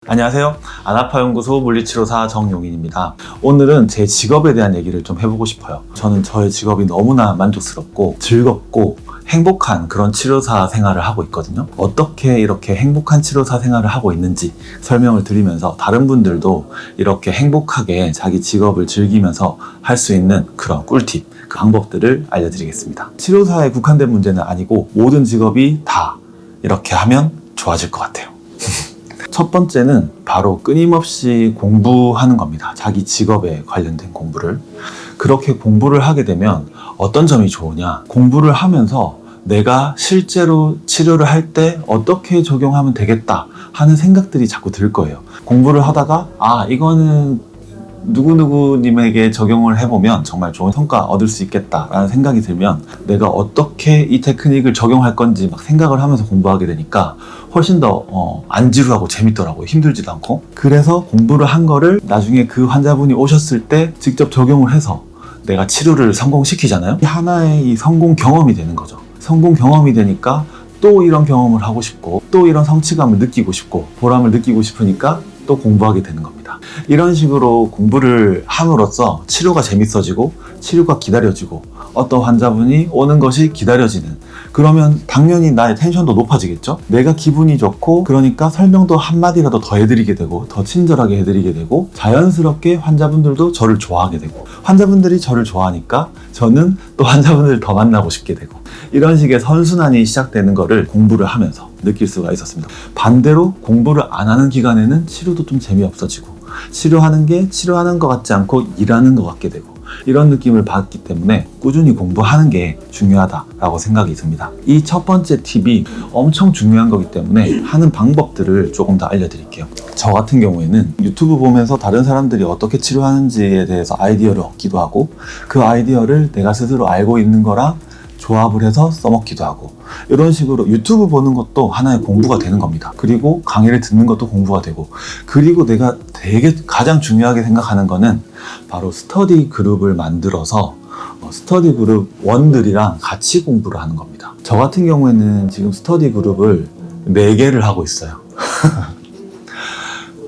안녕하세요. 안아파연구소 물리치료사 정용인입니다. 오늘은 제 직업에 대한 얘기를 좀 해보고 싶어요. 저는 저의 직업이 너무나 만족스럽고 즐겁고 행복한 그런 치료사 생활을 하고 있거든요. 어떻게 이렇게 행복한 치료사 생활을 하고 있는지 설명을 드리면서 다른 분들도 이렇게 행복하게 자기 직업을 즐기면서 할 수 있는 그런 꿀팁, 그 방법들을 알려드리겠습니다. 치료사에 국한된 문제는 아니고 모든 직업이 다 이렇게 하면 좋아질 것 같아요. 첫 번째는 바로 끊임없이 공부하는 겁니다. 자기 직업에 관련된 공부를. 그렇게 공부를 하게 되면 어떤 점이 좋으냐? 공부를 하면서 내가 실제로 치료를 할 때 어떻게 적용하면 되겠다 하는 생각들이 자꾸 들 거예요. 공부를 하다가 이거는 누구누구님에게 적용을 해보면 정말 좋은 성과 얻을 수 있겠다라는 생각이 들면 내가 어떻게 이 테크닉을 적용할 건지 막 생각을 하면서 공부하게 되니까 훨씬 더 안 지루하고 재밌더라고요. 힘들지도 않고. 그래서 공부를 한 거를 나중에 그 환자분이 오셨을 때 직접 적용을 해서 내가 치료를 성공시키잖아요. 하나의 이 성공 경험이 되는 거죠. 성공 경험이 되니까 또 이런 경험을 하고 싶고 또 이런 성취감을 느끼고 싶고 보람을 느끼고 싶으니까 또 공부하게 되는 겁니다. 이런 식으로 공부를 함으로써 치료가 재밌어지고 치료가 기다려지고 어떤 환자분이 오는 것이 기다려지는, 그러면 당연히 나의 텐션도 높아지겠죠. 내가 기분이 좋고 그러니까 설명도 한마디라도 더 해드리게 되고 더 친절하게 해드리게 되고 자연스럽게 환자분들도 저를 좋아하게 되고 환자분들이 저를 좋아하니까 저는 또 환자분들을 더 만나고 싶게 되고 이런 식의 선순환이 시작되는 거를 공부를 하면서 느낄 수가 있었습니다. 반대로 공부를 안 하는 기간에는 치료도 좀 재미없어지고 치료하는 게 치료하는 것 같지 않고 일하는 것 같게 되고 이런 느낌을 받기 때문에 꾸준히 공부하는 게 중요하다라고 생각이 듭니다. 이 첫 번째 팁이 엄청 중요한 거기 때문에 하는 방법들을 조금 더 알려드릴게요. 저 같은 경우에는 유튜브 보면서 다른 사람들이 어떻게 치료하는지에 대해서 아이디어를 얻기도 하고 그 아이디어를 내가 스스로 알고 있는 거랑 조합을 해서 써먹기도 하고 이런 식으로 유튜브 보는 것도 하나의 공부가 되는 겁니다. 그리고 강의를 듣는 것도 공부가 되고, 그리고 내가 되게 가장 중요하게 생각하는 거는 바로 스터디 그룹을 만들어서 스터디 그룹 원들이랑 같이 공부를 하는 겁니다. 저 같은 경우에는 지금 스터디 그룹을 4개를 하고 있어요.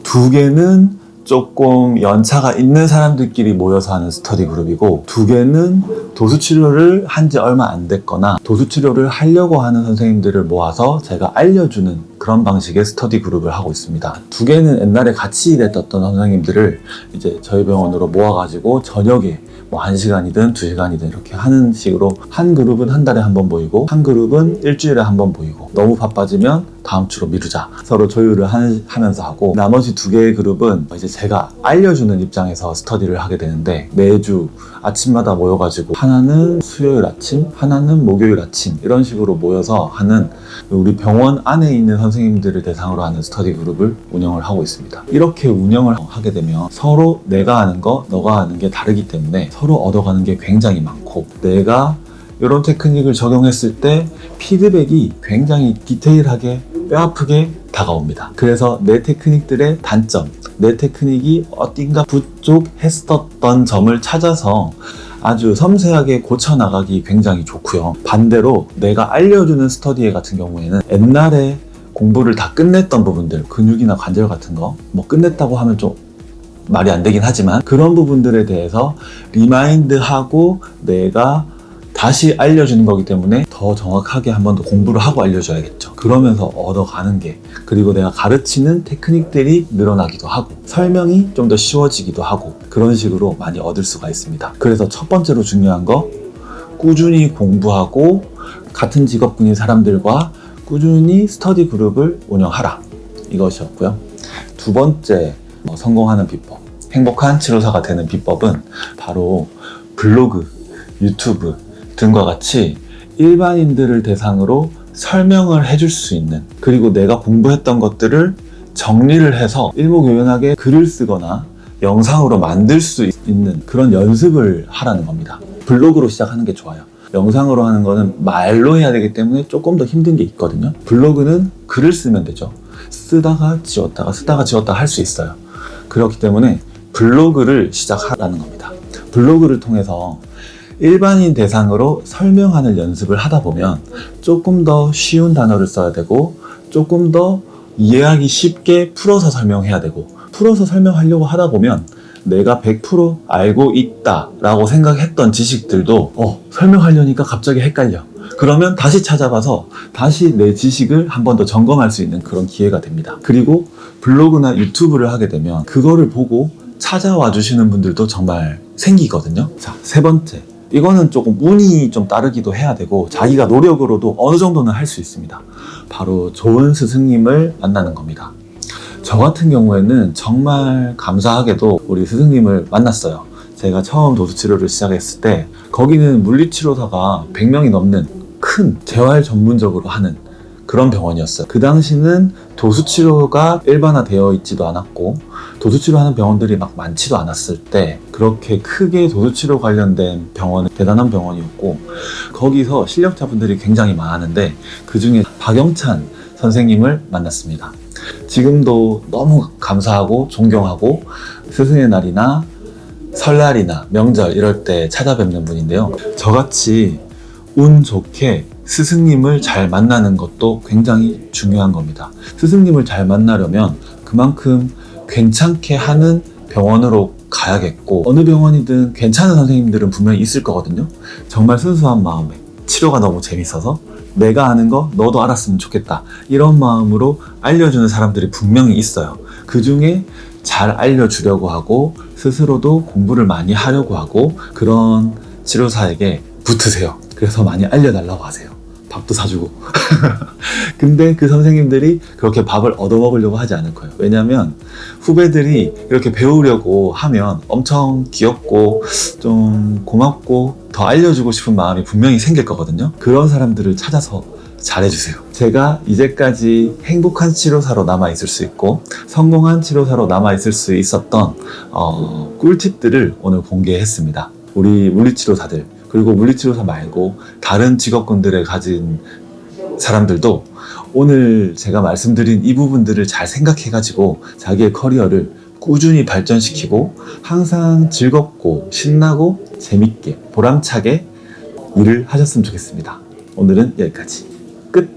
2개는 조금 연차가 있는 사람들끼리 모여서 하는 스터디 그룹이고 2개는 도수치료를 한 지 얼마 안 됐거나 도수치료를 하려고 하는 선생님들을 모아서 제가 알려주는 그런 방식의 스터디 그룹을 하고 있습니다. 2개는 옛날에 같이 일했던 선생님들을 이제 저희 병원으로 모아가지고 저녁에 1시간이든 2시간이든 이렇게 하는 식으로 한 그룹은 한 달에 한 번 모이고 한 그룹은 일주일에 한 번 모이고 너무 바빠지면 다음 주로 미루자 서로 조율을 하면서 하고, 나머지 2개의 그룹은 이제 제가 알려주는 입장에서 스터디를 하게 되는데 매주 아침마다 모여가지고 하나는 수요일 아침, 하나는 목요일 아침 이런 식으로 모여서 하는 우리 병원 안에 있는 선생님들을 대상으로 하는 스터디 그룹을 운영을 하고 있습니다. 이렇게 운영을 하게 되면 서로 내가 하는 거, 너가 하는 게 다르기 때문에 서로 얻어가는 게 굉장히 많고 내가 이런 테크닉을 적용했을 때 피드백이 굉장히 디테일하게 뼈아프게 다가옵니다. 그래서 내 테크닉들의 단점, 내 테크닉이 어딘가 부족했었던 점을 찾아서 아주 섬세하게 고쳐나가기 굉장히 좋고요. 반대로 내가 알려주는 스터디 같은 경우에는 옛날에 공부를 다 끝냈던 부분들, 근육이나 관절 같은 거 끝냈다고 하면 좀 말이 안 되긴 하지만 그런 부분들에 대해서 리마인드하고 내가 다시 알려주는 거기 때문에 더 정확하게 한 번 더 공부를 하고 알려줘야겠죠. 그러면서 얻어가는 게, 그리고 내가 가르치는 테크닉들이 늘어나기도 하고 설명이 좀 더 쉬워지기도 하고 그런 식으로 많이 얻을 수가 있습니다. 그래서 첫 번째로 중요한 거, 꾸준히 공부하고 같은 직업군인 사람들과 꾸준히 스터디 그룹을 운영하라, 이것이었고요. 2번째 성공하는 비법, 행복한 치료사가 되는 비법은 바로 블로그, 유튜브 등과 같이 일반인들을 대상으로 설명을 해줄 수 있는, 그리고 내가 공부했던 것들을 정리를 해서 일목요연하게 글을 쓰거나 영상으로 만들 수 있는 그런 연습을 하라는 겁니다. 블로그로 시작하는 게 좋아요. 영상으로 하는 거는 말로 해야 되기 때문에 조금 더 힘든 게 있거든요. 블로그는 글을 쓰면 되죠. 쓰다가 지웠다가 쓰다가 지웠다가 할 수 있어요. 그렇기 때문에 블로그를 시작하라는 겁니다. 블로그를 통해서 일반인 대상으로 설명하는 연습을 하다 보면 조금 더 쉬운 단어를 써야 되고 조금 더 이해하기 쉽게 풀어서 설명해야 되고, 풀어서 설명하려고 하다 보면 내가 100% 알고 있다 라고 생각했던 지식들도 설명하려니까 갑자기 헷갈려. 그러면 다시 찾아봐서 다시 내 지식을 한 번 더 점검할 수 있는 그런 기회가 됩니다. 그리고 블로그나 유튜브를 하게 되면 그거를 보고 찾아와 주시는 분들도 정말 생기거든요. 자, 세 번째. 이거는 조금 운이 좀 따르기도 해야 되고 자기가 노력으로도 어느 정도는 할 수 있습니다. 바로 좋은 스승님을 만나는 겁니다. 저 같은 경우에는 정말 감사하게도 우리 스승님을 만났어요. 제가 처음 도수치료를 시작했을 때 거기는 물리치료사가 100명이 넘는 큰 재활 전문적으로 하는 그런 병원이었어요. 그 당시는 도수치료가 일반화되어 있지도 않았고 도수치료하는 병원들이 막 많지도 않았을 때 그렇게 크게 도수치료 관련된 병원은 대단한 병원이었고 거기서 실력자분들이 굉장히 많았는데 그 중에 박영찬 선생님을 만났습니다. 지금도 너무 감사하고 존경하고 스승의 날이나 설날이나 명절 이럴 때 찾아뵙는 분인데요. 저같이 운 좋게 스승님을 잘 만나는 것도 굉장히 중요한 겁니다. 스승님을 잘 만나려면 그만큼 괜찮게 하는 병원으로 가야겠고 어느 병원이든 괜찮은 선생님들은 분명히 있을 거거든요. 정말 순수한 마음에 치료가 너무 재밌어서 내가 아는 거 너도 알았으면 좋겠다 이런 마음으로 알려주는 사람들이 분명히 있어요. 그 중에 잘 알려주려고 하고 스스로도 공부를 많이 하려고 하고 그런 치료사에게 붙으세요. 그래서 많이 알려달라고 하세요. 밥도 사주고. 근데 그 선생님들이 그렇게 밥을 얻어먹으려고 하지 않을 거예요. 왜냐면 후배들이 이렇게 배우려고 하면 엄청 귀엽고 좀 고맙고 더 알려주고 싶은 마음이 분명히 생길 거거든요. 그런 사람들을 찾아서 잘해주세요. 제가 이제까지 행복한 치료사로 남아있을 수 있고 성공한 치료사로 남아있을 수 있었던 꿀팁들을 오늘 공개했습니다. 우리 물리치료사들 그리고 물리치료사 말고 다른 직업군들을 가진 사람들도 오늘 제가 말씀드린 이 부분들을 잘 생각해가지고 자기의 커리어를 꾸준히 발전시키고 항상 즐겁고 신나고 재밌게 보람차게 일을 하셨으면 좋겠습니다. 오늘은 여기까지 끝!